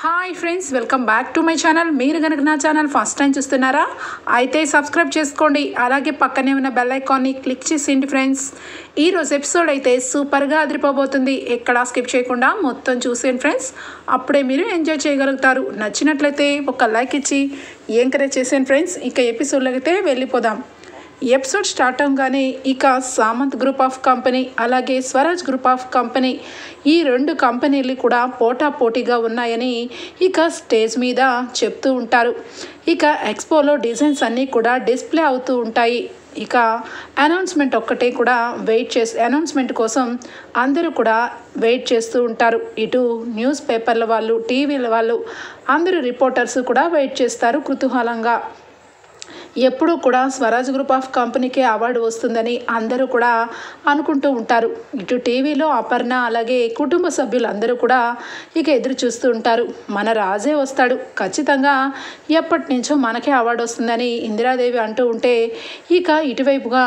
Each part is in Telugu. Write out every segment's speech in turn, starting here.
Hi friends, welcome back to my channel. మీరు కనుక నా ఛానల్ ఫస్ట్ టైం చూస్తున్నారా అయితే సబ్స్క్రైబ్ చేసుకోండి. అలాగే పక్కనే ఉన్న బెల్ ఐకాన్ని క్లిక్ చేసేయండి ఫ్రెండ్స్. ఈరోజు ఎపిసోడ్ అయితే సూపర్గా అదిరిపోబోతుంది. ఎక్కడా స్కిప్ చేయకుండా మొత్తం చూసేయండి ఫ్రెండ్స్. అప్పుడే మీరు ఎంజాయ్ చేయగలుగుతారు. నచ్చినట్లయితే ఒక లైక్ ఇచ్చి ఎంకరేజ్ చేసేయండి ఫ్రెండ్స్. ఇక ఎపిసోడ్లోకి అయితే వెళ్ళిపోదాం. ఎపిసోడ్ స్టార్ట్ అవగానే ఇక సామంత్ గ్రూప్ ఆఫ్ కంపెనీ అలాగే స్వరాజ్ గ్రూప్ ఆఫ్ కంపెనీ ఈ రెండు కంపెనీలు కూడా పోటాపోటీగా ఉన్నాయని ఇక స్టేజ్ మీద చెప్తూ ఉంటారు. ఇక ఎక్స్పోలో డిజైన్స్ అన్నీ కూడా డిస్ప్లే అవుతూ ఉంటాయి. ఇక అనౌన్స్మెంట్ ఒక్కటే కూడా అనౌన్స్మెంట్ కోసం అందరూ కూడా వెయిట్ చేస్తూ ఉంటారు. ఇటు న్యూస్ పేపర్ల వాళ్ళు, టీవీల వాళ్ళు, అందరూ రిపోర్టర్స్ కూడా వెయిట్ చేస్తారు కుతూహలంగా. ఎప్పుడూ కూడా స్వరాజ్ గ్రూప్ ఆఫ్ కంపెనీకే అవార్డు వస్తుందని అందరూ కూడా అనుకుంటూ ఉంటారు. ఇటు టీవీలో అపర్ణ అలాగే కుటుంబ సభ్యులందరూ కూడా ఇక ఎదురు చూస్తూ ఉంటారు. మన రాజే వస్తాడు, ఖచ్చితంగా ఎప్పటి నుంచో మనకే అవార్డు వస్తుందని ఇందిరాదేవి అంటూ ఉంటే ఇక ఇటువైపుగా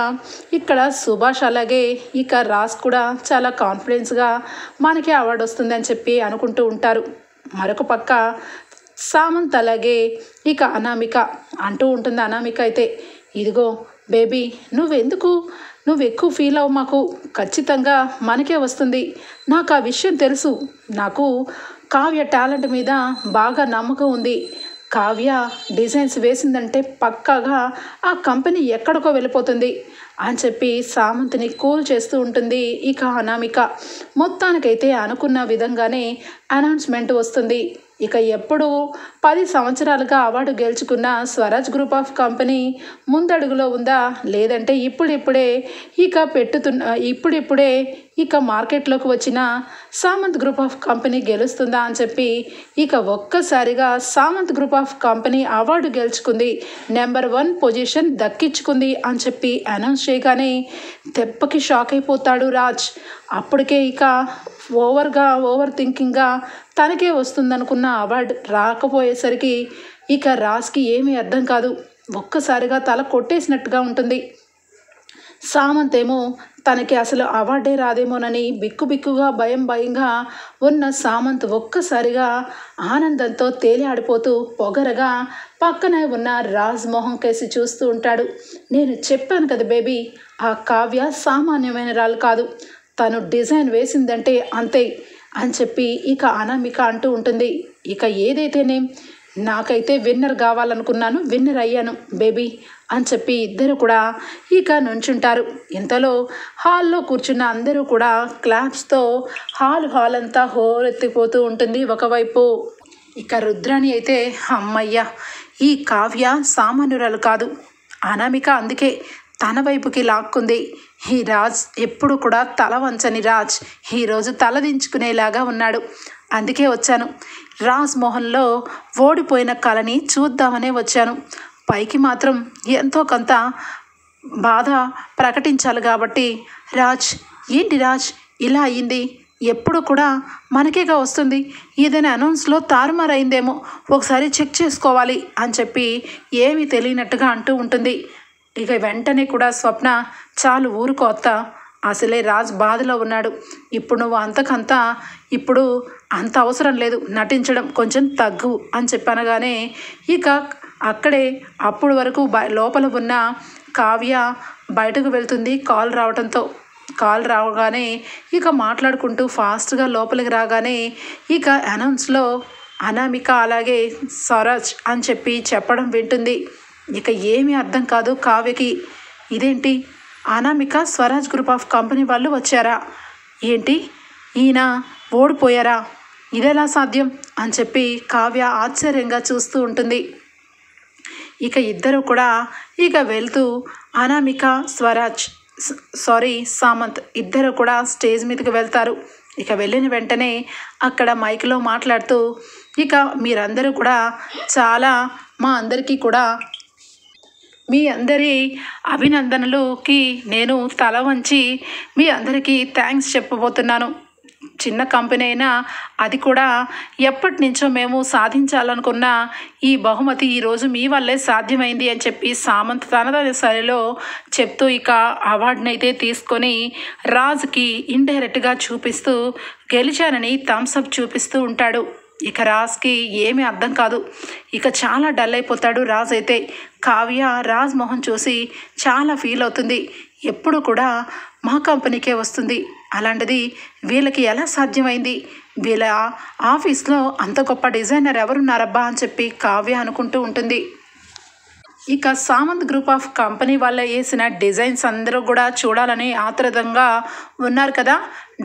ఇక్కడ సుభాష్ అలాగే ఇక రాజ్ కూడా చాలా కాన్ఫిడెన్స్గా మనకే అవార్డు వస్తుందని చెప్పి అనుకుంటూ ఉంటారు. మరొక పక్క సామంత్ అలాగే ఇక అనామిక అంటూ ఉంటుంది. అనామిక అయితే, ఇదిగో బేబీ, నువ్వు ఎక్కువ ఫీల్ అవ్వు, మాకు ఖచ్చితంగా మనకే వస్తుంది. నాకు ఆ విషయం తెలుసు. నాకు కావ్య టాలెంట్ మీద బాగా నమ్మకం ఉంది. కావ్య డిజైన్స్ వేసిందంటే పక్కాగా ఆ కంపెనీ ఎక్కడికో వెళ్ళిపోతుంది అని చెప్పి సామంత్ని కూల్ చేస్తూ ఉంటుంది. ఇక అనామిక మొత్తానికైతే అనుకున్న విధంగానే అనౌన్స్మెంట్ వస్తుంది. ఇక ఎప్పుడు 10 సంవత్సరాలుగా అవార్డు గెలుచుకున్న స్వరాజ్ గ్రూప్ ఆఫ్ కంపెనీ ముందడుగులో ఉందా, లేదంటే ఇప్పుడిప్పుడే ఇక మార్కెట్లోకి వచ్చిన సామంత్ గ్రూప్ ఆఫ్ కంపెనీ గెలుస్తుందా అని చెప్పి ఇక ఒక్కసారిగా Samanth group of company award గెలుచుకుంది, నెంబర్ 1 పొజిషన్ దక్కించుకుంది అని చెప్పి అనౌన్స్ చేయగానే దెబ్బకి షాక్ అయిపోతాడు రాజ్. అప్పటికే ఇక ఓవర్ థింకింగ్గా తనకే వస్తుందనుకున్న అవార్డు రాకపోయేసరికి ఇక రాజ్కి ఏమీ అర్థం కాదు. ఒక్కసారిగా తల కొట్టేసినట్టుగా ఉంటుంది. సామంత్ ఏమో తనకి అసలు అవార్డే రాదేమోనని బిక్కుగా భయంగా ఉన్న సామంత్ ఒక్కసారిగా ఆనందంతో తేలి ఆడిపోతూ పొగరగా పక్కనే ఉన్న రాజ్ మొహం కేసి చూస్తూ ఉంటాడు. నేను చెప్పాను కదా బేబీ, ఆ కావ్య సామాన్యమైన రాళ్ళు కాదు, తను డిజైన్ వేసిందంటే అంతే అని చెప్పి ఇక అనామిక అంటూ ఉంటుంది. ఇక ఏదైతేనే నాకైతే విన్నర్ కావాలనుకున్నాను, విన్నర్ అయ్యాను బేబీ అని చెప్పి ఇద్దరు కూడా ఇక నుంచుంటారు. ఇంతలో హాల్లో కూర్చున్న అందరూ కూడా క్లాప్స్తో హాల్ అంతా హోరెత్తిపోతూ ఉంటుంది. ఒకవైపు ఇక రుద్రాణి అయితే, అమ్మయ్య, ఈ కావ్య సామాన్యురాలు కాదు, అనామిక అందుకే తన వైపుకి లాక్కుంది. ఈ రాజ్ ఎప్పుడు కూడా తల వంచని రాజ్ ఈరోజు తలదించుకునేలాగా ఉన్నాడు, అందుకే వచ్చాను. రాజ్ మొహంలో ఓడిపోయిన కళని చూద్దామనే వచ్చాను. పైకి మాత్రం ఎంతో కొంత బాధ ప్రకటించాలి కాబట్టి. ఏంటి రాజ్ ఇలా అయ్యింది? ఎప్పుడు కూడా మనకేగా వస్తుంది, ఏదైనా అనౌన్స్లో తారుమారైందేమో, ఒకసారి చెక్ చేసుకోవాలి అని చెప్పి ఏమీ తెలియనట్టుగా అంటూ ఉంటుంది. ఇక వెంటనే కూడా స్వప్న, చాలు ఊరుకో అత్త, అసలే రాజ్ బాధలో ఉన్నాడు. ఇప్పుడు నువ్వు ఇప్పుడు అంత అవసరం లేదు నటించడం, కొంచెం తగ్గు అని చెప్పనగానే ఇక అక్కడే అప్పుడు వరకు లోపల ఉన్న కావ్య బయటకు వెళ్తుంది. కాల్ రావగానే ఇక మాట్లాడుకుంటూ ఫాస్ట్గా లోపలికి రాగానే ఇక అనౌన్స్లో అనామిక అలాగే స్వరాజ్ అని చెప్పి చెప్పడం వింటుంది. ఇక ఏమీ అర్థం కాదు కావ్యకి. ఇదేంటి, Anamika Swaraj group of company వాళ్ళు వచ్చారా ఏంటి, ఈయన ఓడిపోయారా, ఇదెలా సాధ్యం అని చెప్పి కావ్య ఆశ్చర్యంగా చూస్తూ ఉంటుంది. ఇక ఇద్దరు కూడా ఇక వెళ్తూ అనామిక సామంత్ ఇద్దరు కూడా స్టేజ్ మీదకి వెళ్తారు. ఇక వెళ్ళిన వెంటనే అక్కడ మైక్లో మాట్లాడుతూ, ఇక మీరందరూ కూడా చాలా మా అందరికీ కూడా మీ అందరి అభినందనలకి నేను తల వంచి మీ అందరికీ థ్యాంక్స్ చెప్పబోతున్నాను. చిన్న కంపెనీ అయినా అది కూడా ఎప్పటి నుంచో మేము సాధించాలనుకున్న ఈ బహుమతి ఈరోజు మీ వల్లే సాధ్యమైంది అని చెప్పి సామంత్ తనదైన శైలిలో చెప్తూ ఇక అవార్డుని అయితే తీసుకొని రాజ్కి ఇండైరెక్ట్గా చూపిస్తూ గెలిచానని థమ్స్అప్ చూపిస్తూ ఉంటాడు. ఇక రాజ్కి ఏమీ అర్థం కాదు. ఇక చాలా డల్ అయిపోతాడు రాజ్ అయితే. కావ్య రాజ్ మొహం చూసి చాలా ఫీల్ అవుతుంది. ఎప్పుడు కూడా మా కంపెనీకే వస్తుంది, అలాంటిది వీళ్ళకి ఎలా సాధ్యమైంది? వీళ్ళ ఆఫీస్లో అంత గొప్ప డిజైనర్ ఎవరున్నారబ్బా అని చెప్పి కావ్య అనుకుంటూ ఉంటుంది. ఇక సామంత్ గ్రూప్ ఆఫ్ కంపెనీ వాళ్ళ వేసిన డిజైన్స్ అందరూ కూడా చూడాలని ఆత్రుతంగా ఉన్నారు కదా.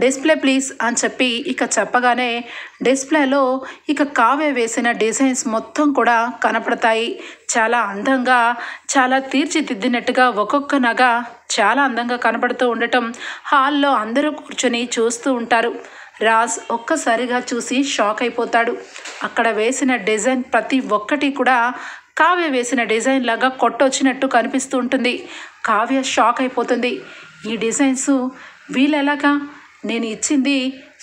డిస్ప్లే ప్లీజ్ అని చెప్పి ఇక చెప్పగానే డిస్ప్లేలో ఇక కావ్య వేసిన డిజైన్స్ మొత్తం కూడా కనపడతాయి. చాలా అందంగా, చాలా తీర్చిదిద్దినట్టుగా ఒక్కొక్క నగ చాలా అందంగా కనపడుతూ ఉండటం హాల్లో అందరూ కూర్చొని చూస్తూ ఉంటారు. రాజ్ ఒక్కసారిగా చూసి షాక్ అయిపోతాడు. అక్కడ వేసిన డిజైన్ ప్రతి ఒక్కటి కూడా కావ్య వేసిన డిజైన్ లాగా కొట్టొచ్చినట్టు కనిపిస్తూ ఉంటుంది. కావ్య షాక్ అయిపోతుంది. ఈ డిజైన్స్ వీళ్ళెలాగా? నేను ఇచ్చింది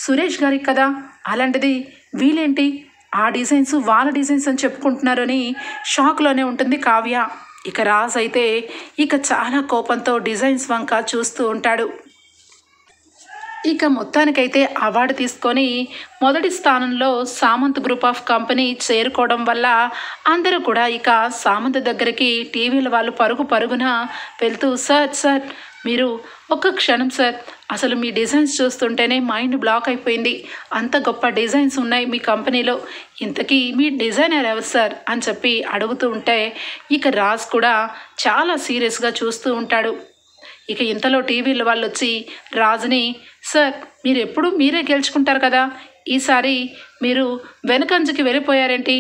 సురేష్ గారికి కదా, అలాంటిది వీళ్ళేంటి ఆ డిజైన్స్ వాళ్ళ డిజైన్స్ అని చెప్పుకుంటున్నారు అని షాక్లోనే ఉంటుంది కావ్య. ఇక రాజ్ అయితే ఇక చాలా కోపంతో డిజైన్స్ వంక చూస్తూ ఉంటాడు. ఇక మొత్తానికైతే అవార్డు తీసుకొని మొదటి స్థానంలో సామంత్ గ్రూప్ ఆఫ్ కంపెనీ చేరుకోవడం వల్ల అందరూ కూడా ఇక సామంత్ దగ్గరికి టీవీల వాళ్ళు పరుగున వెళ్తూ, సార్ మీరు ఒక్క క్షణం సార్, అసలు మీ డిజైన్స్ చూస్తుంటేనే మైండ్ బ్లాక్ అయిపోయింది. అంత గొప్ప డిజైన్స్ ఉన్నాయి మీ కంపెనీలో, ఇంతకీ మీ డిజైనర్ ఎవరు సార్ అని చెప్పి అడుగుతూ ఉంటే ఇక రాజ్ కూడా చాలా సీరియస్గా చూస్తూ ఉంటాడు. ఇక ఇంతలో టీవీల వాళ్ళు వచ్చి రాజుని, సార్ మీరు ఎప్పుడు మీరే గెలుచుకుంటారు కదా, ఈసారి మీరు వెనకంజకి వెళ్ళిపోయారేంటి?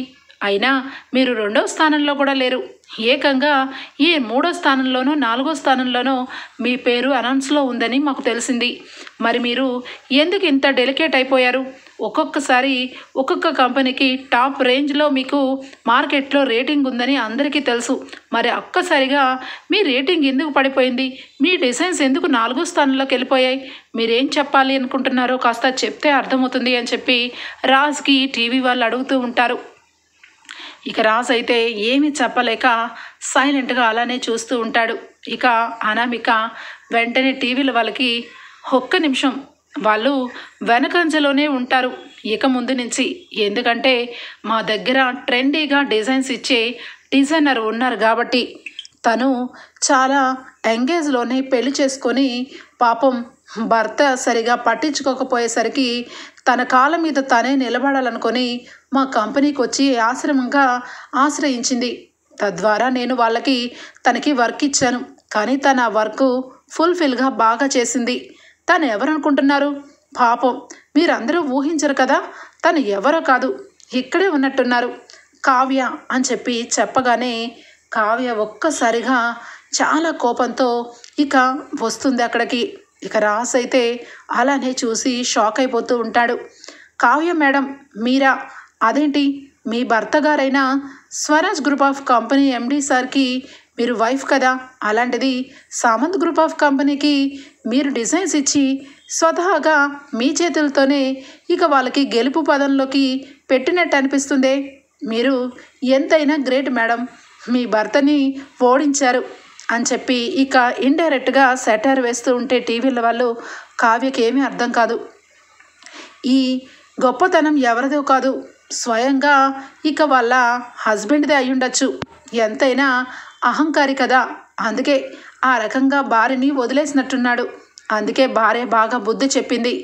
అయినా మీరు 2వ స్థానంలో కూడా లేరు, ఏకంగా ఈ 3వ స్థానంలోనో 4వ స్థానంలోనో మీ పేరు అనౌన్స్లో ఉందని మాకు తెలిసింది. మరి మీరు ఎందుకు ఇంత డెలికేట్ అయిపోయారు? ఒక్కొక్కసారి ఒక్కొక్క కంపెనీకి టాప్ రేంజ్లో మీకు మార్కెట్లో రేటింగ్ ఉందని అందరికీ తెలుసు. మరి ఒక్కసారిగా మీ రేటింగ్ ఎందుకు పడిపోయింది? మీ డిజైన్స్ ఎందుకు 4వ స్థానంలోకి వెళ్ళిపోయాయి? మీరేం చెప్పాలి అనుకుంటున్నారో కాస్త చెప్తే అర్థమవుతుంది అని చెప్పి రాజ్కి టీవీ వాళ్ళు అడుగుతూ ఉంటారు. ఇక రాజ్ అయితే ఏమీ చెప్పలేక సైలెంట్గా అలానే చూస్తూ ఉంటాడు. ఇక అనామిక వెంటనే టీవీల వాళ్ళకి, ఒక్క నిమిషం, వాళ్ళు వెనకంజలోనే ఉంటారు ఇక ముందు నుంచి, ఎందుకంటే మా దగ్గర ట్రెండీగా డిజైన్స్ ఇచ్చే డిజైనర్ ఉన్నారు కాబట్టి తను చాలా ఎంగేజ్లోనే పెళ్లి చేసుకొని పాపం భర్త సరిగా పట్టించుకోకపోయేసరికి తన కాళ్ళ మీద తనే నిలబడాలనుకొని మా కంపెనీకి వచ్చి ఆశ్రయించింది. తద్వారా నేను వాళ్ళకి తనకి వర్క్ ఇచ్చాను, కానీ తన వర్క్ ఫుల్ఫిల్గా బాగా చేసింది. తను ఎవరనుకుంటున్నారు? పాపం మీరందరూ ఊహించరు కదా, తను ఎవరో కాదు, ఇక్కడే ఉన్నట్టున్నారు, కావ్య అని చెప్పి చెప్పగానే కావ్య ఒక్కసారిగా చాలా కోపంతో ఇక వస్తుంది అక్కడికి. ఇక రాజ్ అయితే అలానే చూసి షాక్ అయిపోతూ ఉంటాడు. కావ్య మేడం మీరా? అదేంటి, మీ భర్త గారైన Swaraj group of company MD సార్కి మీరు వైఫ్ కదా, అలాంటిది సామంత్ గ్రూప్ ఆఫ్ కంపెనీకి మీరు డిజైన్స్ ఇచ్చి స్వతహాగా మీ చేతులతోనే ఇక వాళ్ళకి గెలుపు పదంలోకి పెట్టినట్టు అనిపిస్తుందే. మీరు ఎంతైనా గ్రేట్ మేడం, మీ భర్తని ఓడించారు అని చెప్పి ఇక ఇండైరెక్ట్గా సెటర్ వేస్తూ ఉంటే టీవీల వాళ్ళు కావ్యకి ఏమీ అర్థం కాదు. ఈ గొప్పతనం ఎవరిదో కాదు, స్వయంగా ఇక వాళ్ళ హస్బెండ్దే అయ్యుండొచ్చు. ఎంతైనా అహంకారి కదా, అందుకే ఆ రకంగా భార్యని వదిలేసినట్టున్నాడు, అందుకే భార్య బాగా బుద్ధి చెప్పింది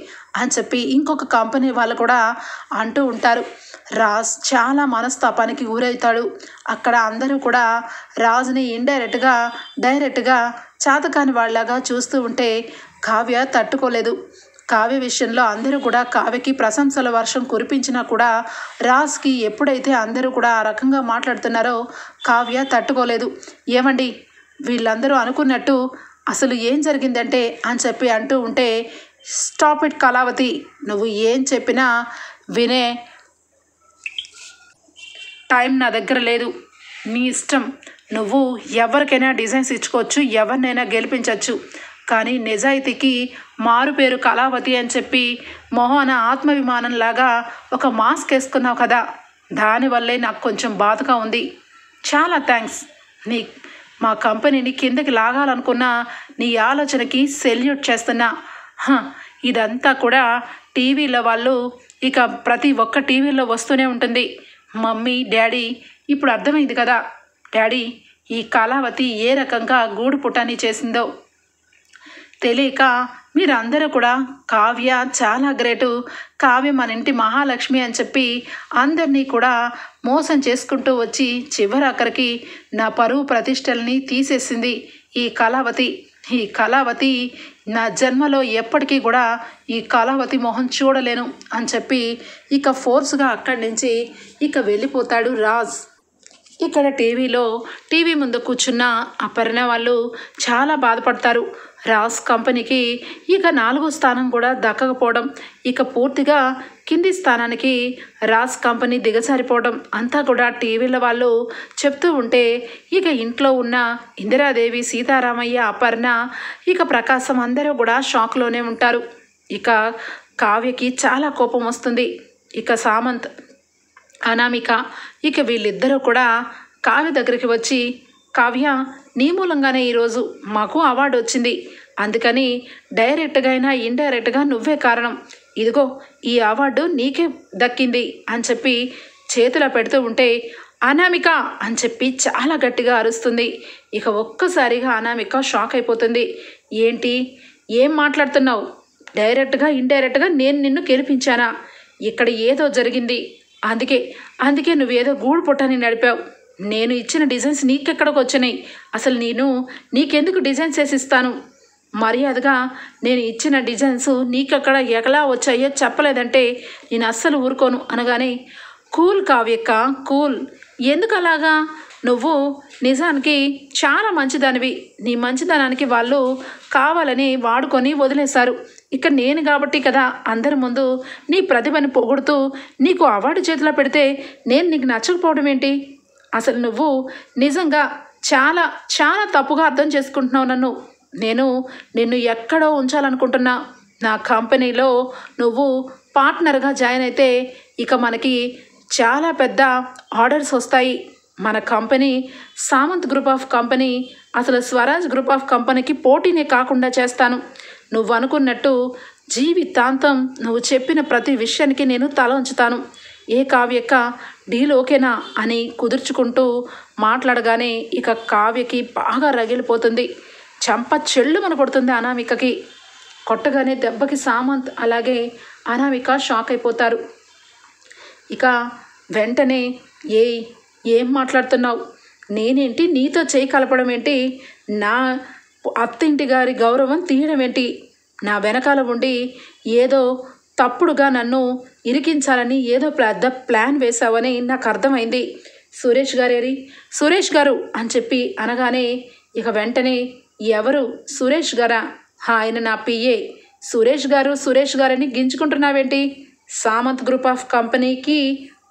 అని చెప్పి ఇంకొక కంపెనీ వాళ్ళు కూడా అంటూ ఉంటారు. రాజ్ చాలా మనస్తాపానికి గురవుతాడు. అక్కడ అందరూ కూడా రాజుని ఇండైరెక్ట్గా డైరెక్ట్గా చాతకాని వాళ్ళలాగా చూస్తూ ఉంటే కావ్య తట్టుకోలేదు. కావ్య విషయంలో అందరూ కూడా కావ్యకి ప్రశంసల వర్షం కురిపించినా కూడా రాజ్కి ఎప్పుడైతే అందరూ కూడా ఆ రకంగా మాట్లాడుతున్నారో కావ్య తట్టుకోలేదు. ఏమండి, వీళ్ళందరూ అనుకున్నట్టు అసలు ఏం జరిగిందంటే అని చెప్పి అంటూ ఉంటే, స్టాప్ ఇట్ కళావతి, నువ్వు ఏం చెప్పినా వినే టైం నా దగ్గర లేదు, నీ ఇష్టం, నువ్వు ఎవరికైనా డిజైన్స్ ఇచ్చుకోవచ్చు, ఎవరినైనా గెలిపించవచ్చు, కానీ నిజాయితీకి మారు పేరు కళావతి అని చెప్పి మోహన ఆత్మాభిమానంలాగా ఒక మాస్క్ వేసుకున్నావు కదా, దానివల్లే నాకు కొంచెం బాధగా ఉంది. చాలా థ్యాంక్స్. మా కంపెనీని కిందకి లాగాలనుకున్న నీ ఆలోచనకి సెల్యూట్ చేస్తున్నా. ఇదంతా కూడా టీవీలో వాళ్ళు ఇక ప్రతి ఒక్క టీవీలో వస్తూనే ఉంటుంది. మమ్మీ, డాడీ ఇప్పుడు అర్థమైంది కదా డాడీ, ఈ కళావతి ఏ రకంగా గూడు పుటాని చేసిందో. తెలియక మీరందరూ కూడా కావ్య చాలా గ్రేటు, కావ్య మన ఇంటి మహాలక్ష్మి అని చెప్పి అందరినీ కూడా మోసం చేసుకుంటూ వచ్చి చివరాఖరికి నా పరువు ప్రతిష్టల్ని తీసేసింది ఈ కళావతి. ఈ కళావతి నా జన్మలో ఎప్పటికీ కూడా ఈ కళావతి మొహం చూడలేను అని చెప్పి ఇక ఫోర్స్గా అక్కడి నుంచి ఇక వెళ్ళిపోతాడు రాజ్. ఇక్కడ టీవీ ముందు కూర్చున్న అపర్ణ వాళ్ళు చాలా బాధపడతారు. రాజ్ కంపెనీకి ఇక 4వ స్థానం కూడా దక్కకపోవడం, ఇక పూర్తిగా కింది స్థానానికి రాజ్ కంపెనీ దిగజారిపోవడం అంతా కూడా టీవీల వాళ్ళు చెప్తూ ఉంటే ఇక ఇంట్లో ఉన్న ఇందిరాదేవి, సీతారామయ్య, అపర్ణ, ఇక ప్రకాశం అందరూ కూడా షాక్లోనే ఉంటారు. ఇక కావ్యకి చాలా కోపం వస్తుంది. ఇక సామంత్, అనామిక ఇక వీళ్ళిద్దరూ కూడా కావ్య దగ్గరికి వచ్చి, కావ్య నీ మూలంగానే ఈరోజు మాకు అవార్డు వచ్చింది, అందుకని డైరెక్ట్గా అయినా ఇండైరెక్ట్గా నువ్వే కారణం, ఇదిగో ఈ అవార్డు నీకే దక్కింది అని చెప్పి చేతిలో పెడుతూ ఉంటే అనామిక అని చెప్పి చాలా గట్టిగా అరుస్తుంది. ఇక ఒక్కసారిగా అనామిక షాక్ అయిపోతుంది. ఏంటి, ఏం మాట్లాడుతున్నావు? డైరెక్ట్గా ఇండైరెక్ట్గా నేను నిన్ను గెలిపించానా? ఇక్కడ ఏదో జరిగింది, అందుకే నువ్వేదో గూడు పుట్టని నడిపావు. నేను ఇచ్చిన డిజైన్స్ నీకెక్కడికి వచ్చినాయి? అసలు నీకెందుకు డిజైన్స్ వేసిస్తాను? మర్యాదగా నేను ఇచ్చిన డిజైన్స్ నీకెక్కడ ఎలా వచ్చాయో చెప్పలేదంటే నేను అస్సలు ఊరుకోను అనగానే, కూల్ కావ్యక్క, కూల్, ఎందుకు అలాగా? నువ్వు నిజానికి చాలా మంచిదానివి. నీ మంచిదనానికి వాళ్ళు కావాలని వాడుకొని వదిలేశారు. ఇక నేను కాబట్టి కదా అందరి ముందు నీ ప్రతిభని పొగుడుతూ నీకు అవార్డు చేతిలో పెడితే నేను నీకు నచ్చకపోవడం ఏంటి? అసలు నువ్వు నిజంగా చాలా చాలా తప్పుగా అర్థం చేసుకుంటున్నావు నన్ను. నిన్ను ఎక్కడో ఉంచాలనుకుంటున్నా. నా కంపెనీలో నువ్వు పార్ట్నర్గా జాయిన్ అయితే ఇక మనకి చాలా పెద్ద ఆర్డర్స్ వస్తాయి. మన company Samanth group of company అసలు స్వరాజ్ గ్రూప్ ఆఫ్ కంపెనీకి పోటీనే కాకుండా చేస్తాను. నువ్వు అనుకున్నట్టు జీవితాంతం నువ్వు చెప్పిన ప్రతి విషయానికి నేను తల ఉంచుతాను. ఏ కావ్యక్క, డీల్ ఓకేనా అని కుదుర్చుకుంటూ మాట్లాడగానే ఇక కావ్యకి బాగా రగిలిపోతుంది. చంప చెల్లుమని కొడుతుంది అనామికకి. కొట్టగానే దెబ్బకి సామంత్ అలాగే అనామిక షాక్ అయిపోతారు. ఇక వెంటనే ఏం మాట్లాడుతున్నావు? నేనేంటి నీతో చేయి కలపడం ఏంటి? నా అత్తింటి గారి గౌరవం తీయడం ఏంటి? నా వెనకాల ఉండి ఏదో తప్పుడుగా నన్ను ఇరికించాలని ఏదో పెద్ద ప్లాన్ వేశావని నాకు అర్థమైంది. సురేష్ గారు అని చెప్పి అనగానే ఇక వెంటనే, ఎవరు సురేష్ గారా? ఆయన నా పిఏ. సురేష్ గారని గింజుకుంటున్నావేంటి? సామంత్ గ్రూప్ ఆఫ్ కంపెనీకి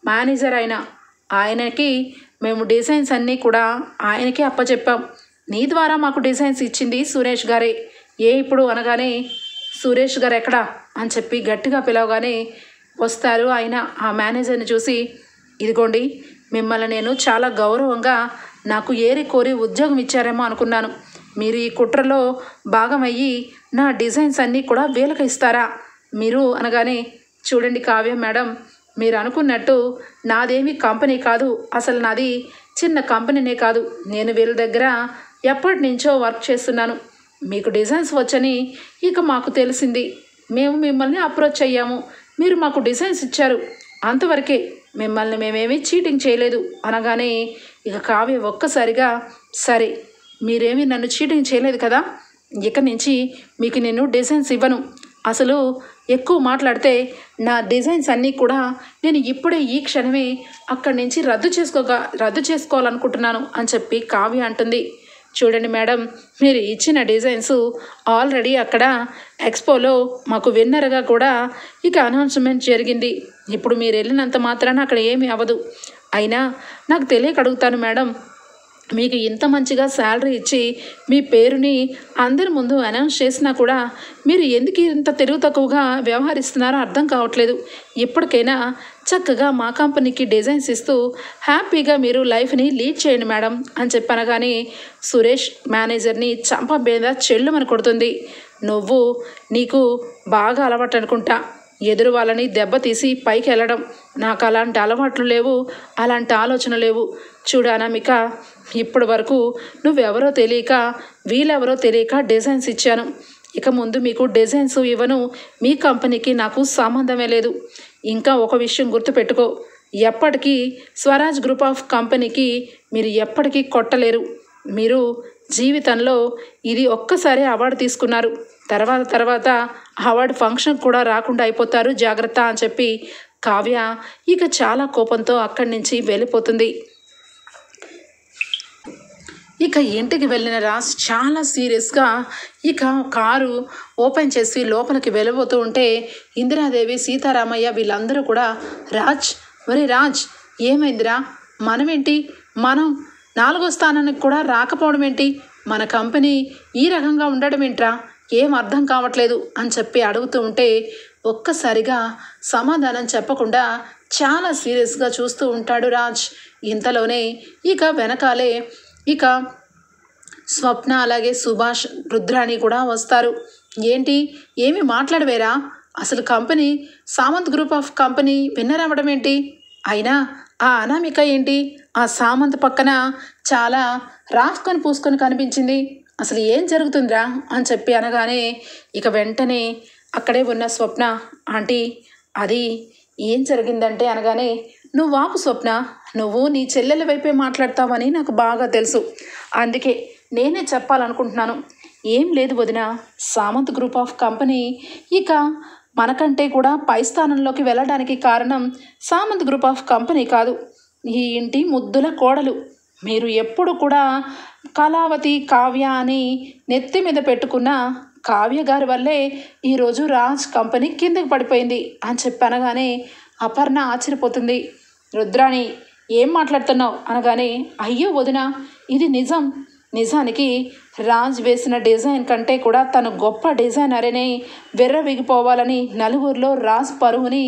మేనేజర్ ఆయనకి మేము డిజైన్స్ అన్నీ కూడా ఆయనకే అప్పచెప్పాం. నీ ద్వారా మాకు డిజైన్స్ ఇచ్చింది సురేష్ గారే. ఇప్పుడు అనగానే, సురేష్ గారు ఎక్కడా అని చెప్పి గట్టిగా పిలవగానే వస్తారు. ఆయన ఆ మేనేజర్ని చూసి, ఇదిగోండి, మిమ్మల్ని నేను చాలా గౌరవంగా నాకు ఏరి కోరి ఉద్యోగం ఇచ్చారేమో అనుకున్నాను. మీరు ఈ కుట్రలో భాగమయ్యి నా డిజైన్స్ అన్నీ కూడా వీళ్ళకి ఇస్తారా మీరు అనగానే, చూడండి కావ్య మేడం, మీరు అనుకున్నట్టు నాదేమీ కంపెనీ కాదు. అసలు నాది చిన్న కంపెనీనే కాదు. నేను వీళ్ళ దగ్గర ఎప్పటి నుంచో వర్క్ చేస్తున్నాను. మీకు డిజైన్స్ వచ్చని ఇక మాకు తెలిసింది. మేము మిమ్మల్ని అప్రోచ్ అయ్యాము. మీరు మాకు డిజైన్స్ ఇచ్చారు, అంతవరకే. మిమ్మల్ని మేమేమీ చీటింగ్ చేయలేదు అనగానే ఇక కావ్య ఒక్కసారిగా, సరే మీరేమీ నన్ను చీటింగ్ చేయలేదు కదా, ఇక నుంచి మీకు నేను డిజైన్స్ ఇవ్వను. అసలు ఎక్కువ మాట్లాడితే నా డిజైన్స్ అన్నీ కూడా నేను ఇప్పుడే ఈ క్షణమే అక్కడి నుంచి రద్దు చేసుకోవాలనుకుంటున్నాను అని చెప్పి కావ్య అంటుంది. చూడండి మేడం, మీరు ఇచ్చిన డిజైన్స్ ఆల్రెడీ అక్కడ ఎక్స్పోలో మాకు విన్నర్గా కూడా ఇక అనౌన్స్మెంట్ జరిగింది. ఇప్పుడు మీరు వెళ్ళినంత మాత్రాన అక్కడ ఏమీ అవ్వదు. అయినా నాకు తెలియక అడుగుతాను మేడం, మీకు ఇంత మంచిగా శాలరీ ఇచ్చి మీ పేరుని అందరి ముందు అనౌన్స్ చేసినా కూడా మీరు ఎందుకు ఇంత తెలుగు తక్కువగా వ్యవహరిస్తున్నారో అర్థం కావట్లేదు. ఇప్పటికైనా చక్కగా మా కంపెనీకి డిజైన్స్ ఇస్తూ హ్యాపీగా మీరు లైఫ్ని లీడ్ చేయండి మేడం అని చెప్పనగానే సురేష్ మేనేజర్ని చంప మీద చెల్లుమని కొడుతుంది. నీకు బాగా అలవాటు అనుకుంటా. ఎదురు వాళ్ళని దెబ్బతీసి పైకి వెళ్ళడం. నాకు అలాంటి అలవాట్లు లేవు, అలాంటి ఆలోచన లేవు. చూడు అనామిక, ఇప్పటి వరకు నువ్వెవరో తెలియక వీళ్ళెవరో తెలియక డిజైన్స్ ఇచ్చాను. ఇక ముందు మీకు డిజైన్స్ ఇవ్వను. మీ కంపెనీకి నాకు సంబంధమే లేదు. ఇంకా ఒక విషయం గుర్తుపెట్టుకో, ఎప్పటికీ స్వరాజ్ గ్రూప్ ఆఫ్ కంపెనీకి మీరు ఎప్పటికీ కొట్టలేరు. మీరు జీవితంలో ఇది ఒక్కసారి అవార్డు తీసుకున్నారు, తర్వాత అవార్డు ఫంక్షన్ కూడా రాకుండా అయిపోతారు, జాగ్రత్త అని చెప్పి కావ్య ఇక చాలా కోపంతో అక్కడి నుంచి వెళ్ళిపోతుంది. ఇక ఇంటికి వెళ్ళిన రాజ్ చాలా సీరియస్గా ఇక కారు ఓపెన్ చేసి లోపలికి వెళ్ళబోతూ ఉంటే ఇందిరాదేవి, సీతారామయ్య వీళ్ళందరూ కూడా రాజ్, మరి రాజ్ ఏమైందిరా, మనమేంటి, మనం 4వ స్థానానికి కూడా రాకపోవడం ఏంటి, మన కంపెనీ ఈ రకంగా ఉండడం ఏంట్రా, ఏం అర్థం కావట్లేదు అని చెప్పి అడుగుతూ ఉంటే ఒక్కసారిగా సమాధానం చెప్పకుండా చాలా సీరియస్గా చూస్తూ ఉంటాడు రాజ్. ఇంతలోనే ఇక వెనకాలే ఇక స్వప్న అలాగే సుభాష్, రుద్రాణి కూడా వస్తారు. ఏంటి, ఏమి మాట్లాడవేరా, అసలు company Samanth group of company winner అవ్వడం ఏంటి, అయినా ఆ అనామిక ఏంటి ఆ సామంత్ పక్కన చాలా రాసుకొని పూసుకొని కనిపించింది, అసలు ఏం జరుగుతుందిరా అని చెప్పి అనగానే ఇక వెంటనే అక్కడే ఉన్న స్వప్న, ఆంటీ అది ఏం జరిగిందంటే అనగానే, నువ్వు ఆపు స్వప్న, నువ్వు నీ చెల్లెల వైపే మాట్లాడతావని నాకు బాగా తెలుసు, అందుకే నేనే చెప్పాలనుకుంటున్నాను. ఏం లేదు వదిన, సామంత్ గ్రూప్ ఆఫ్ కంపెనీ ఇక మనకంటే కూడా పై స్థానంలోకి వెళ్ళడానికి కారణం సామంత్ గ్రూప్ ఆఫ్ కంపెనీ కాదు, ఈ ఇంటి ముద్దుల కోడలు. మీరు ఎప్పుడు కూడా కళావతి, కావ్య అని నెత్తి మీద పెట్టుకున్న కావ్య గారి వల్లే ఈరోజు రాజ్ కంపెనీ కిందకి పడిపోయింది అని చెప్పి అనగానే అపర్ణ ఆశ్చర్యపోతుంది. రుద్రాణి ఏం మాట్లాడుతున్నావు అనగానే, అయ్యో వదిన, ఇది నిజం. నిజానికి రాజ్ వేసిన డిజైన్ కంటే కూడా తను గొప్ప డిజైనర్ని విర్రవిగిపోవాలని నలుగురిలో రాజ్ పరువుని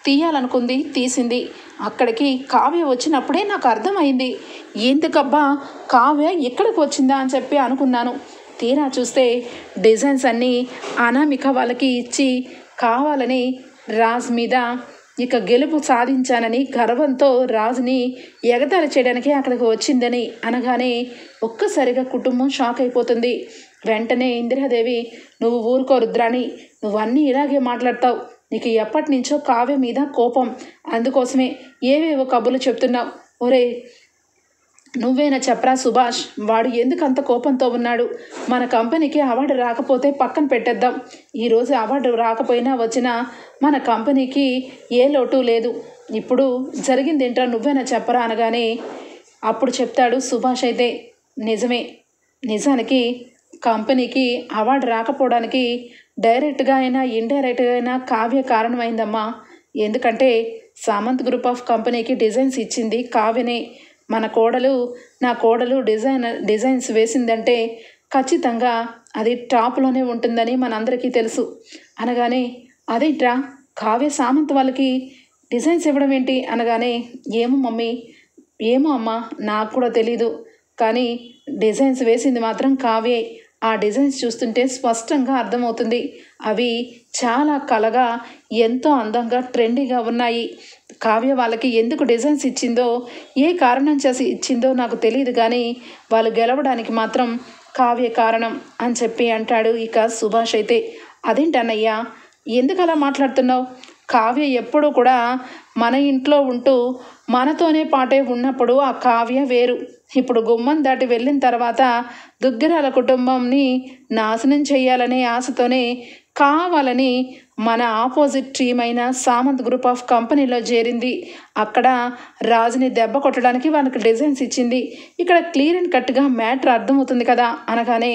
తీయాలనుకుంది, తీసింది. అక్కడికి కావ్య వచ్చినప్పుడే నాకు అర్థమైంది, ఎందుకబ్బా కావ్య ఎక్కడికి వచ్చిందా అని చెప్పి అనుకున్నాను. తీరా చూస్తే డిజైన్స్ అన్నీ అనామిక వాళ్ళకి ఇచ్చి కావాలని రాజ్ మీద ఇక గెలుపు సాధించానని గర్వంతో రాజుని ఎగతాళి చేయడానికి అక్కడికి వచ్చిందని అనగానే ఒక్కసారిగా కుటుంబం షాక్ అయిపోతుంది. వెంటనే ఇందిరాదేవి, నువ్వు ఊరుకో రుద్రాణి, నువ్వన్నీ ఇలాగే మాట్లాడతావు, నీకు ఎప్పటి నుంచో కావ్య మీద కోపం, అందుకోసమే ఏవేవో కబుర్లు చెప్తున్నావు. ఒరే నువ్వేనా చెప్పరా సుభాష్, వాడు ఎందుకు అంత కోపంతో ఉన్నాడు, మన కంపెనీకి అవార్డు రాకపోతే పక్కన పెట్టేద్దాం, ఈరోజు అవార్డు రాకపోయినా వచ్చినా మన కంపెనీకి ఏ లోటు లేదు, ఇప్పుడు జరిగింది ఏంటో నువ్వేనా చెప్పరా అనగానే అప్పుడు చెప్తాడు సుభాష్, అయితే నిజమే, నిజానికి కంపెనీకి అవార్డు రాకపోవడానికి డైరెక్ట్గా అయినా ఇండైరెక్ట్గా అయినా కావ్య కారణమైందమ్మా, ఎందుకంటే సామంత్ గ్రూప్ ఆఫ్ కంపెనీకి డిజైన్స్ ఇచ్చింది కావ్యనే, మన కోడలు, నా కోడలు డిజైన్స్ వేసిందంటే ఖచ్చితంగా అది టాప్లోనే ఉంటుందని మనందరికీ తెలుసు అనగానే, అదేంట్రా కావ్య సామంత్ వాళ్ళకి డిజైన్స్ ఇవ్వడం ఏంటి అనగానే, ఏమో మమ్మీ, ఏమో అమ్మా, నాకు కూడా తెలీదు, కానీ డిజైన్స్ వేసింది మాత్రం కావ్యే, ఆ డిజైన్స్ చూస్తుంటే స్పష్టంగా అర్థమవుతుంది, అవి చాలా కళగా ఎంతో అందంగా ట్రెండీగా ఉన్నాయి, కావ్య వాళ్ళకి ఎందుకు డిజైన్స్ ఇచ్చిందో, ఏ కారణం చేసి ఇచ్చిందో నాకు తెలియదు, కానీ వాళ్ళు గెలవడానికి మాత్రం కావ్య కారణం అని చెప్పి అంటాడు. ఇక సుభాష్ అయితే, అదేంటన్నయ్యా ఎందుకు అలా మాట్లాడుతున్నావు, కావ్య ఎప్పుడూ కూడా మన ఇంట్లో ఉంటూ మనతోనే పాటే ఉన్నప్పుడు ఆ కావ్య వేరు, ఇప్పుడు గుమ్మం దాటి వెళ్ళిన తర్వాత దుగ్గిరాల కుటుంబంని నాశనం చేయాలనే ఆశతోనే కావాలని మన ఆపోజిట్ టీం అయిన సామంత్ గ్రూప్ ఆఫ్ కంపెనీలో చేరింది, అక్కడ రాజుని దెబ్బ కొట్టడానికి వాళ్ళకి డిజైన్స్ ఇచ్చింది, ఇక్కడ క్లియర్ అండ్ కట్గా మ్యాటర్ అర్థమవుతుంది కదా అనగానే,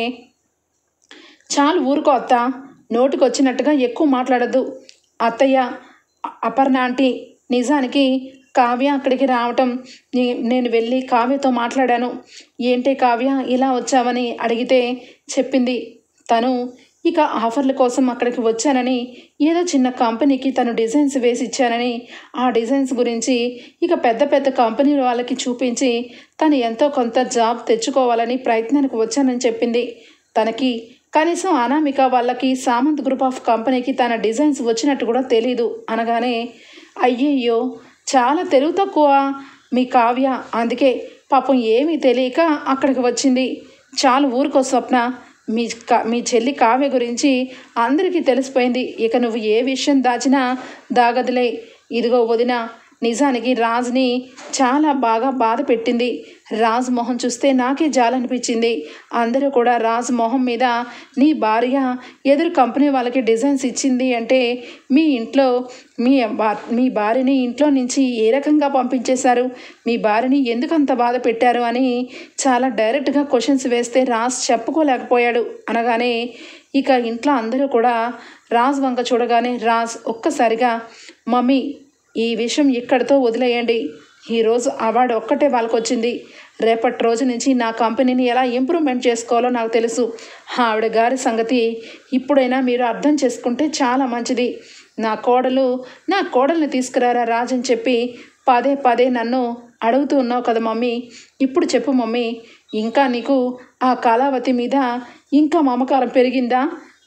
చాలు ఊరుకో అత్త, నోటికి వచ్చినట్టుగా ఎక్కువ మాట్లాడద్దు, అత్తయ్య, అపర్ణ ఆంటీ, నిజానికి కావ్య అక్కడికి రావటం నేను వెళ్ళి కావ్యతో మాట్లాడాను, ఏంటే కావ్య ఇలా వచ్చావని అడిగితే చెప్పింది, తను ఇక ఆఫర్ల కోసం అక్కడికి వచ్చానని, ఏదో చిన్న కంపెనీకి తను డిజైన్స్ వేసి ఇచ్చానని, ఆ డిజైన్స్ గురించి ఇక పెద్ద పెద్ద కంపెనీల వాళ్ళకి చూపించి తను ఎంతో కొంత జాబ్ తెచ్చుకోవాలని ప్రయత్నానికి వచ్చానని చెప్పింది, తనకి కనీసం అనామిక వాళ్ళకి సామంత్ గ్రూప్ ఆఫ్ కంపెనీకి తన డిజైన్స్ వచ్చినట్టు కూడా తెలీదు అనగానే, అయ్యయ్యో చాలా తెలివి తక్కువ మీ కావ్య, అందుకే పాపం ఏమీ తెలియక అక్కడికి వచ్చింది. చాలు ఊరుకో స్వప్న, మీ చెల్లి కావ్య గురించి అందరికీ తెలిసిపోయింది. ఇక నువ్వు ఏ విషయం దాచినా దాగదులే. ఇదిగో వదిన, నిజానికి రాజ్ని చాలా బాగా బాధ పెట్టింది. రాజ్ మొహం చూస్తే నాకే జాలనిపించింది. అందరూ కూడా రాజ్ మొహం మీద నీ ఎదురు కంపెనీ వాళ్ళకి డిజైన్స్ ఇచ్చింది అంటే మీ ఇంట్లో మీ భార్యని ఇంట్లో నుంచి ఏ రకంగా పంపించేశారు, మీ భార్యని ఎందుకంత బాధ పెట్టారు అని చాలా డైరెక్ట్గా క్వశ్చన్స్ వేస్తే రాజ్ చెప్పుకోలేకపోయాడు అనగానే, ఇక ఇంట్లో అందరూ కూడా రాజ్ వంక చూడగానే రాజ్ ఒక్కసారిగా, మమ్మీ ఈ విషయం ఇక్కడితో వదిలేయండి. ఈరోజు అవార్డు ఒక్కటే వాళ్ళకు వచ్చింది. రేపటి రోజు నుంచి నా కంపెనీని ఎలా ఇంప్రూవ్మెంట్ చేసుకోవాలో నాకు తెలుసు. ఆవిడ గారి సంగతి ఇప్పుడైనా మీరు అర్థం చేసుకుంటే చాలా మంచిది. నా కోడల్ని తీసుకురారా రాజ్ అని చెప్పి పదే పదే నన్ను అడుగుతూ ఉన్నావు కదా మమ్మీ. ఇప్పుడు చెప్పు మమ్మీ, ఇంకా నీకు ఆ కళావతి మీద ఇంకా మమకారం పెరిగిందా,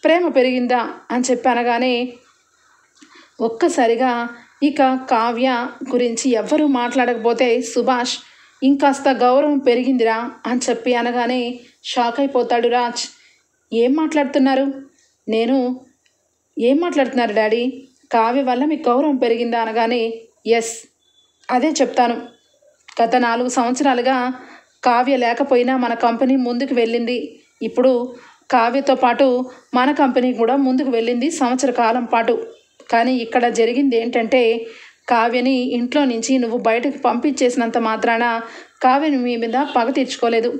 ప్రేమ పెరిగిందా అని చెప్పి అనగానే, ఒక్కసారిగా ఇక కావ్య గురించి ఎవ్వరూ మాట్లాడకపోతే సుభాష్ ఇంకాస్త గౌరవం పెరిగిందిరా అని చెప్పి అనగానే షాక్ అయిపోతాడు రాజ్. ఏం మాట్లాడుతున్నారు డాడీ, కావ్య వల్ల మీకు గౌరవం పెరిగిందా అనగానే, ఎస్ అదే చెప్తాను. గత 4 సంవత్సరాలుగా కావ్య లేకపోయినా మన కంపెనీ ముందుకు వెళ్ళింది. ఇప్పుడు కావ్యతో పాటు మన కంపెనీ కూడా ముందుకు వెళ్ళింది సంవత్సర కాలం పాటు. కానీ ఇక్కడ జరిగింది ఏంటంటే, కావ్యని ఇంట్లో నుంచి నువ్వు బయటకు పంపించేసినంత మాత్రాన కావ్యని మీ మీద పగ తీర్చుకోలేదు.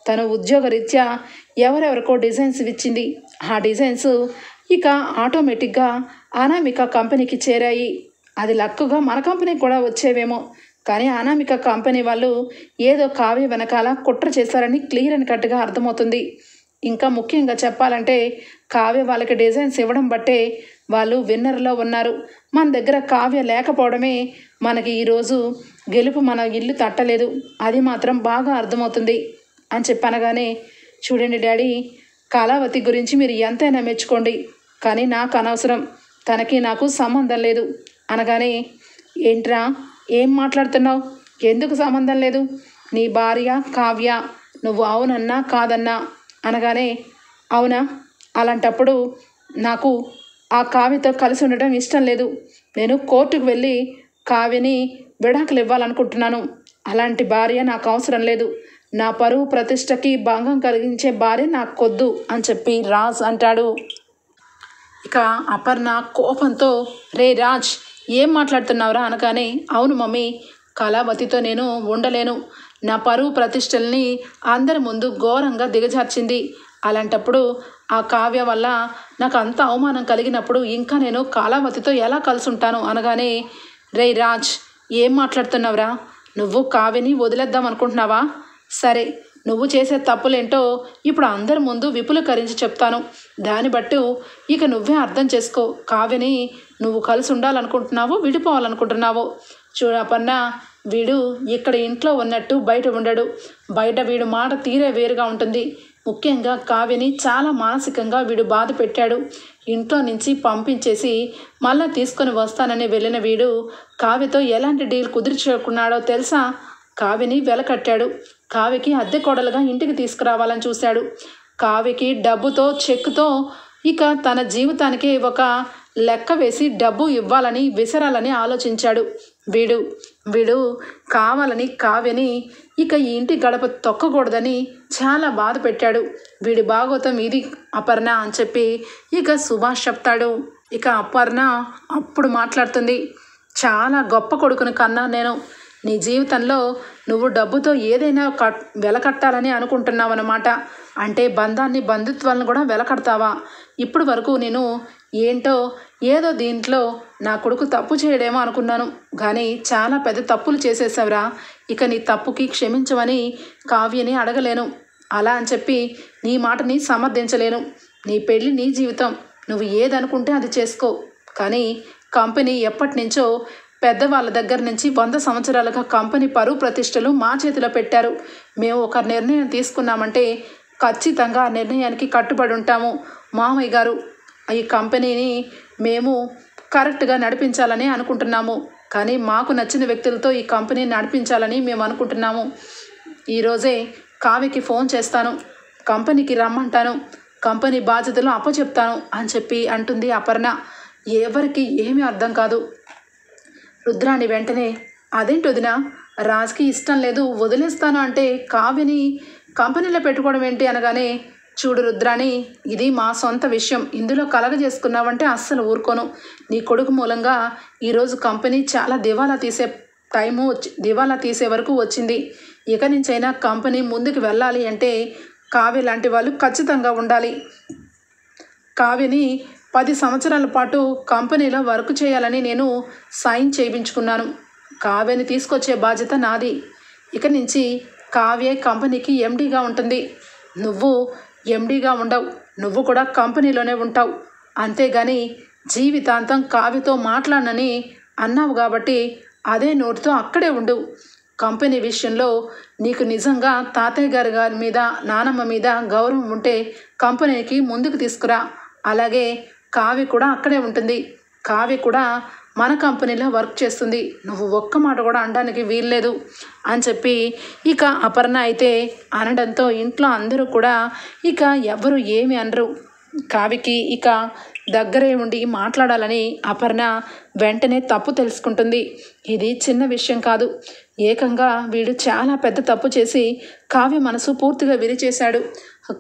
తను ఉద్యోగరీత్యా ఎవరెవరికో డిజైన్స్ ఇచ్చింది. ఆ డిజైన్స్ ఇక ఆటోమేటిక్గా అనామిక కంపెనీకి చేరాయి. అది లక్కుగా మన కంపెనీకి కూడా వచ్చేవేమో, కానీ అనామిక కంపెనీ వాళ్ళు ఏదో కావ్య వెనకాల కుట్ర చేశారని క్లియర్ అని కట్టుగా అర్థమవుతుంది. ఇంకా ముఖ్యంగా చెప్పాలంటే కావ్య వాళ్ళకి డిజైన్స్ ఇవ్వడం బట్టే వాళ్ళు విన్నర్లో ఉన్నారు. మన దగ్గర కావ్య లేకపోవడమే మనకి ఈరోజు గెలుపు మన ఇల్లు తట్టలేదు. అది మాత్రం బాగా అర్థమవుతుంది అని చెప్పనగానే, చూడండి డాడీ, కళావతి గురించి మీరు ఎంతైనా మెచ్చుకోండి, కానీ నాకు అనవసరం, తనకి నాకు సంబంధం లేదు అనగానే, ఏంట్రా ఏం మాట్లాడుతున్నావు, ఎందుకు సంబంధం లేదు, నీ భార్య కావ్య, నువ్వు అవునన్నా కాదన్నా అనగానే, అవునా, అలాంటప్పుడు నాకు ఆ కావ్యతో కలిసి ఉండడం ఇష్టం లేదు. నేను కోర్టుకు వెళ్ళి కావ్యని విడాకులు ఇవ్వాలనుకుంటున్నాను. అలాంటి భార్య నాకు అవసరం లేదు. నా పరువు ప్రతిష్టకి భంగం కలిగించే భార్య నాకు కొద్దు అని చెప్పి రాజ్ అంటాడు. ఇక అపర్ణ కోపంతో, రే రాజ్ ఏం మాట్లాడుతున్నావురా అనగానే, అవును మమ్మీ, కళావతితో నేను ఉండలేను. నా పరువు ప్రతిష్టల్ని అందరి ముందు ఘోరంగా దిగజార్చింది. అలాంటప్పుడు ఆ కావ్య వల్ల నాకు అంత అవమానం కలిగినప్పుడు ఇంకా నేను కళావతితో ఎలా కలిసి ఉంటాను అనగానే, రే రాజ్ ఏం మాట్లాడుతున్నావురా, నువ్వు కావ్యని వదిలేద్దాం అనుకుంటున్నావా? సరే, నువ్వు చేసే తప్పులేంటో ఇప్పుడు అందరి ముందు విపులీకరించి చెప్తాను. దాన్ని బట్టి ఇక నువ్వే అర్థం చేసుకో. కావ్యని నువ్వు కలిసి ఉండాలనుకుంటున్నావో విడిపోవాలనుకుంటున్నావో. చూడపన్నా, వీడు ఇక్కడ ఇంట్లో ఉన్నట్టు బయట ఉండడు. బయట వీడు మాట తీరే వేరుగా ఉంటుంది. ముఖ్యంగా కావ్యని చాలా మానసికంగా వీడు బాధ పెట్టాడు. ఇంట్లో నుంచి పంపించేసి మళ్ళీ తీసుకొని వస్తానని వెళ్ళిన వీడు కావ్యతో ఎలాంటి డీల్ కుదిర్చుకున్నాడో తెలుసా? కావ్యని వెలకట్టాడు. కావ్యకి అద్దె కోడలుగా ఇంటికి తీసుకురావాలని చూశాడు. కావ్యకి డబ్బుతో చెక్కుతో ఇక తన జీవితానికి ఒక లెక్క వేసి డబ్బు ఇవ్వాలని విసరాలని ఆలోచించాడు. వీడు కావాలని కావ్యని ఇక ఈ ఇంటి గడప తొక్కకూడదని చాలా బాధ పెట్టాడు. వీడి భాగోతం ఇది అపర్ణ అని చెప్పి ఇక సుభాష్ చెప్తాడు. ఇక అపర్ణ అప్పుడు మాట్లాడుతుంది, చాలా గొప్ప కొడుకుని కన్నా నేను. నీ జీవితంలో నువ్వు డబ్బుతో ఏదైనా వెలకట్టాలని అనుకుంటున్నావు అన్నమాట. అంటే బంధాన్ని బంధుత్వాలను కూడా వెలకడతావా? ఇప్పటి వరకు నేను ఏంటో ఏదో దీంట్లో నా కొడుకు తప్పు చేయడేమో అనుకున్నాను, కానీ చాలా పెద్ద తప్పులు చేసేసావురా. ఇక నీ తప్పుకి క్షమించమని కావ్యని అడగలేను. అలా అని చెప్పి నీ మాటని సమర్థించలేను. నీ పెళ్ళి నీ జీవితం, నువ్వు ఏదనుకుంటే అది చేసుకో. కానీ కంపెనీ ఎప్పటి నుంచో పెద్దవాళ్ళ దగ్గర నుంచి 100 సంవత్సరాలుగా కంపెనీ పరువు ప్రతిష్టలు మా చేతిలో పెట్టారు. మేము ఒక నిర్ణయం తీసుకున్నామంటే ఖచ్చితంగా ఆ నిర్ణయానికి కట్టుబడి ఉంటాము మామయ్య గారు. ఈ కంపెనీని మేము కరెక్ట్గా నడిపించాలని అనుకుంటున్నాము. కానీ మాకు నచ్చిన వ్యక్తులతో ఈ కంపెనీని నడిపించాలని మేము అనుకుంటున్నాము. ఈరోజే కావ్యకి ఫోన్ చేస్తాను, కంపెనీకి రమ్మంటాను, కంపెనీ బాధ్యతలు అప్పచెప్తాను అని చెప్పి అంటుంది అపర్ణ. ఎవరికి ఏమీ అర్థం కాదు. రుద్రాణి వెంటనే అదేంటి వదిన, రాజ్కి ఇష్టం లేదు వదిలేస్తాను అంటే కావ్యని కంపెనీలో పెట్టుకోవడం ఏంటి అనగానే, చూడు రుద్రాణి, ఇది మా సొంత విషయం, ఇందులో కలగజేసుకున్నావంటే అస్సలు ఊరుకోను. నీ కొడుకు మూలంగా ఈరోజు కంపెనీ చాలా దివాలా తీసే వరకు వచ్చింది. ఇక నుంచైనా కంపెనీ ముందుకు వెళ్ళాలి అంటే కావ్య లాంటి వాళ్ళు ఖచ్చితంగా ఉండాలి. కావ్యని 10 సంవత్సరాల పాటు కంపెనీలో వర్క్ చేయాలని నేను సైన్ చేయించుకున్నాను. కావ్యని తీసుకొచ్చే బాధ్యత నాది. ఇక నుంచి కావ్య కంపెనీకి ఎండీగా ఉంటుంది. నువ్వు ఎండీగా ఉండవు, నువ్వు కూడా కంపెనీలోనే ఉంటావు. అంతేగాని జీవితాంతం కావ్యతో మాట్లాడనని అన్నావు కాబట్టి అదే నోటితో అక్కడే ఉండు. కంపెనీ విషయంలో నీకు నిజంగా తాతయ్య గారి మీద నానమ్మ మీద గౌరవం ఉంటే కంపెనీకి ముందుకు తీసుకురా. అలాగే కావ్య కూడా అక్కడే ఉంటుంది. కావ్య కూడా మన కంపెనీలో వర్క్ చేస్తుంది. నువ్వు ఒక్క మాట కూడా అనడానికి వీల్లేదు అని చెప్పి ఇక అపర్ణ అయితే అనడంతో ఇంట్లో అందరూ కూడా ఇక ఎవరు ఏమి అనరు. కావ్యకి ఇక దగ్గరే ఉండి మాట్లాడాలని అపర్ణ వెంటనే తప్పు తెలుసుకుంటుంది. ఇది చిన్న విషయం కాదు, ఏకంగా వీడు చాలా పెద్ద తప్పు చేసి కావ్య మనసు పూర్తిగా విరిచేశాడు.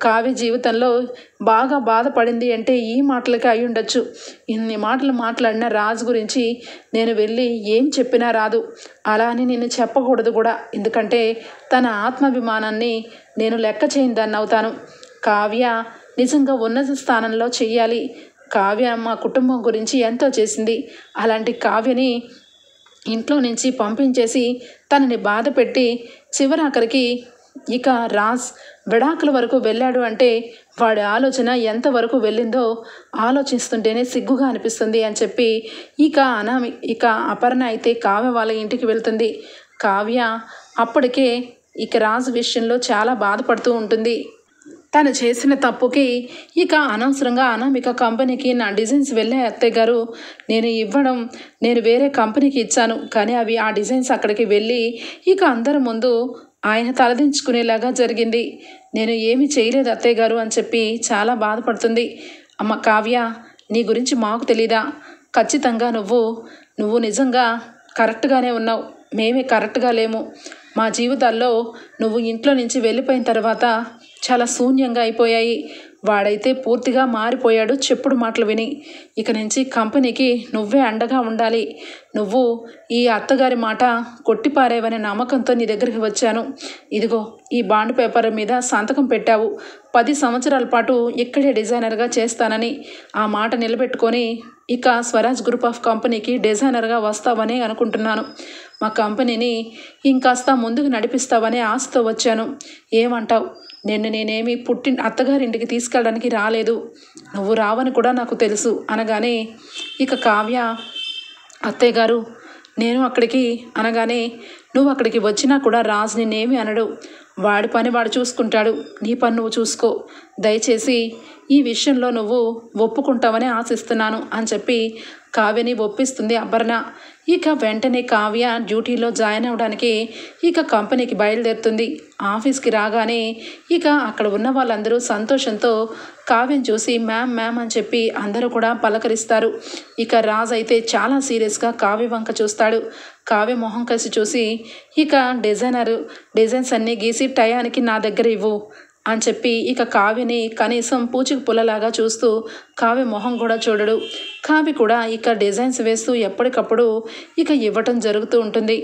కావ్య జీవితంలో బాగా బాధపడింది అంటే ఈ మాటలకి అయి ఉండొచ్చు. ఇన్ని మాటలు మాట్లాడిన రాజు గురించి నేను వెళ్ళి ఏం చెప్పినా రాదు, అలా అని నేను చెప్పకూడదు కూడా. ఎందుకంటే తన ఆత్మాభిమానాన్ని నేను లెక్క చేయని దాన్ని అవుతాను. కావ్య నిజంగా ఉన్నత స్థానంలో చెయ్యాలి. కావ్య మా కుటుంబం గురించి ఎంతో చేసింది. అలాంటి కావ్యని ఇంట్లో నుంచి పంపించేసి తనని బాధ పెట్టి చివరాఖరికి ఇక రాజ్ విడాకుల వరకు వెళ్ళాడు అంటే వాడి ఆలోచన ఎంతవరకు వెళ్ళిందో ఆలోచిస్తుంటేనే సిగ్గుగా అనిపిస్తుంది అని చెప్పి ఇక అపర్ణ అయితే కావ్య వాళ్ళ ఇంటికి వెళ్తుంది. కావ్య అప్పటికే ఇక రాజ్ విషయంలో చాలా బాధపడుతూ ఉంటుంది. తను చేసిన తప్పుకి ఇక అనవసరంగా అనామిక కంపెనీకి నా డిజైన్స్ వెళ్ళాయి అత్తయ్య గారు. నేను వేరే కంపెనీకి ఇచ్చాను, కానీ అవి ఆ డిజైన్స్ అక్కడికి వెళ్ళి ఇక అందరి ముందు ఆయన తలదించుకునేలాగా జరిగింది. నేను ఏమీ చేయలేదు అత్తయ్య గారు అని చెప్పి చాలా బాధపడుతుంది. అమ్మ కావ్య, నీ గురించి మాకు తెలీదా? ఖచ్చితంగా నువ్వు నిజంగా కరెక్ట్గానే ఉన్నావు, మేమే కరెక్ట్గా లేము. మా జీవితాల్లో నువ్వు ఇంట్లో నుంచి వెళ్ళిపోయిన తర్వాత చాలా శూన్యంగా అయిపోయాయి. వాడైతే పూర్తిగా మారిపోయాడు చెప్పుడు మాటలు విని. ఇక నుంచి కంపెనీకి నువ్వే అండగా ఉండాలి. నువ్వు ఈ అత్తగారి మాట కొట్టిపారేవనే నమ్మకంతో నీ దగ్గరికి వచ్చాను. ఇదిగో ఈ బాండ్ పేపర్ మీద సంతకం పెట్టావు. 10 సంవత్సరాల పాటు ఇక్కడే డిజైనర్గా చేస్తానని ఆ మాట నిలబెట్టుకొని ఇక స్వరాజ్ గ్రూప్ ఆఫ్ కంపెనీకి డిజైనర్గా వస్తావని అనుకుంటున్నాను. మా కంపెనీని ఇంకాస్త ముందుకు నడిపిస్తావనే ఆశతో వచ్చాను. ఏమంటావు? నేనేమి అత్తగారింటికి తీసుకెళ్ళడానికి రాలేదు, నువ్వు రావని కూడా నాకు తెలుసు అనగానే ఇక కావ్య, అత్తయ్య గారు నేను అక్కడికి అనగానే, నువ్వు అక్కడికి వచ్చినా కూడా రాజు నిన్నేమి అనడు. వాడి పని వాడు చూసుకుంటాడు, నీ పని నువ్వు చూసుకో. దయచేసి ఈ విషయంలో నువ్వు ఒప్పుకుంటావని ఆశిస్తున్నాను అని చెప్పి కావ్యని ఒప్పిస్తుంది అపర్ణ. ఇక వెంటనే కావ్య డ్యూటీలో జాయిన్ అవ్వడానికి ఇక కంపెనీకి బయలుదేరుతుంది. ఆఫీస్కి రాగానే ఇక అక్కడ ఉన్న వాళ్ళందరూ సంతోషంతో కావ్యని చూసి మ్యామ్ అని చెప్పి అందరూ కూడా పలకరిస్తారు. ఇక రాజ్ అయితే చాలా సీరియస్గా కావ్య వంక చూస్తాడు. కావ్య మొహం కలిసి చూసి ఇక డిజైన్స్ అన్నీ గీసి టయానికి నా దగ్గర ఇవ్వు అని చెప్పి ఇక కావ్యని కనీసం పూచికి పుల్లలాగా చూస్తూ కావ్య మొహం కూడా చూడడు. కావ్య కూడా ఇక డిజైన్స్ వేస్తూ ఎప్పటికప్పుడు ఇక ఇవ్వటం జరుగుతూ ఉంటుంది.